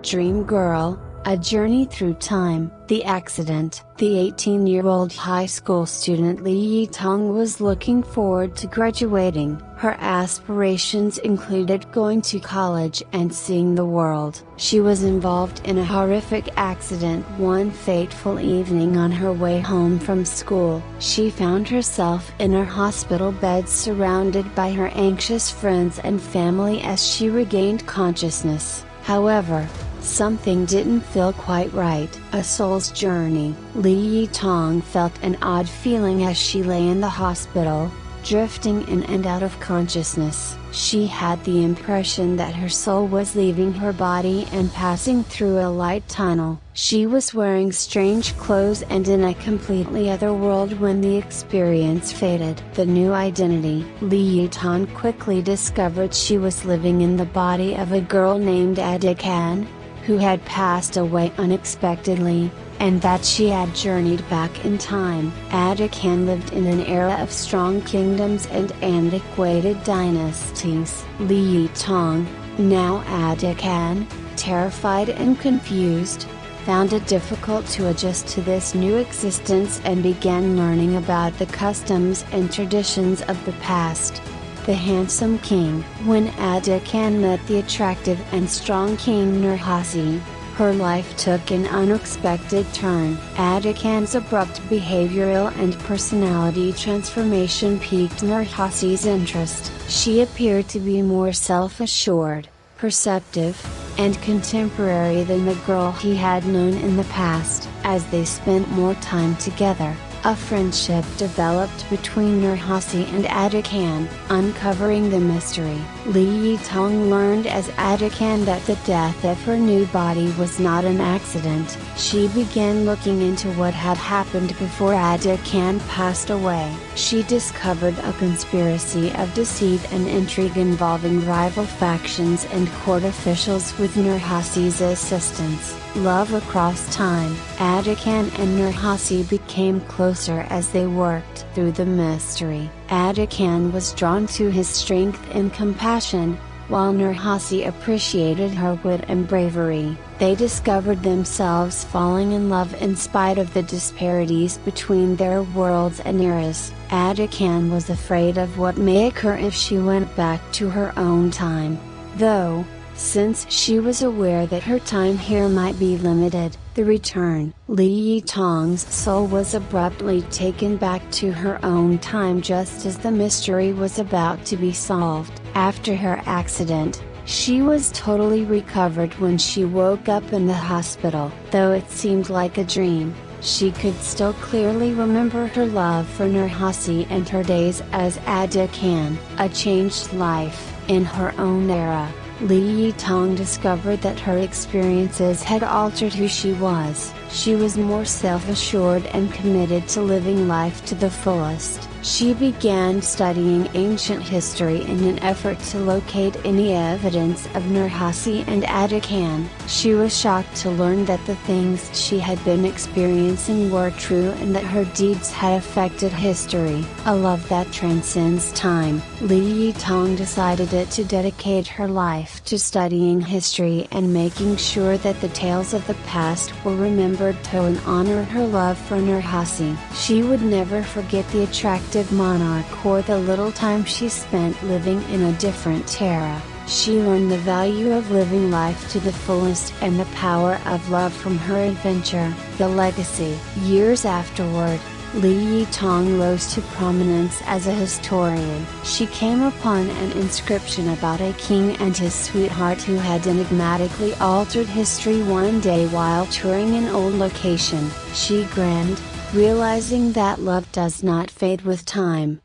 Dream Girl, A Journey Through Time. The accident. The 18-year-old high school student Li Yi Tong was looking forward to graduating. Her aspirations included going to college and seeing the world. She was involved in a horrific accident one fateful evening on her way home from school. She found herself in her hospital bed surrounded by her anxious friends and family as she regained consciousness. However, something didn't feel quite right. A soul's journey. Li Yi Tong felt an odd feeling as she lay in the hospital, drifting in and out of consciousness. She had the impression that her soul was leaving her body and passing through a light tunnel. She was wearing strange clothes and in a completely other world when the experience faded. The new identity. Li Yi Tong quickly discovered she was living in the body of a girl named Adikan, who had passed away unexpectedly, and that she had journeyed back in time. Adikan lived in an era of strong kingdoms and antiquated dynasties. Li Yi Tong, now Adikan, terrified and confused, found it difficult to adjust to this new existence and began learning about the customs and traditions of the past. The handsome king. When Adikan met the attractive and strong King Nurhasi, her life took an unexpected turn. Adikan's abrupt behavioral and personality transformation piqued Nurhasi's interest. She appeared to be more self-assured, perceptive, and contemporary than the girl he had known in the past. As they spent more time together, a friendship developed between Nurhasi and Adikan, uncovering the mystery. Li Yi Tong learned as Adikan that the death of her new body was not an accident. She began looking into what had happened before Adikan passed away. She discovered a conspiracy of deceit and intrigue involving rival factions and court officials with Nurhasi's assistance. Love across time. Adikan and Nurhasi became closer as they worked through the mystery. Adikan was drawn to his strength and compassion, while Nurhasi appreciated her wit and bravery. They discovered themselves falling in love in spite of the disparities between their worlds and eras. Adikan was afraid of what may occur if she went back to her own time, though, since she was aware that her time here might be limited. The return. Li Yi Tong's soul was abruptly taken back to her own time just as the mystery was about to be solved. After her accident, she was totally recovered when she woke up in the hospital. Though it seemed like a dream, she could still clearly remember her love for Nurhasi and her days as Adikan. A changed life. In her own era, Li Yi Tong discovered that her experiences had altered who she was. She was more self-assured and committed to living life to the fullest. She began studying ancient history in an effort to locate any evidence of Nurhasi and Adikan. She was shocked to learn that the things she had been experiencing were true and that her deeds had affected history. A love that transcends time. Li Yi Tong decided to dedicate her life to studying history and making sure that the tales of the past were remembered to honor her love for Nurhasi. She would never forget the attractive monarch or the little time she spent living in a different era. She learned the value of living life to the fullest and the power of love from her adventure. The legacy. Years afterward, Li Yi Tong rose to prominence as a historian. She came upon an inscription about a king and his sweetheart who had enigmatically altered history one day while touring an old location. She grinned, realizing that love does not fade with time.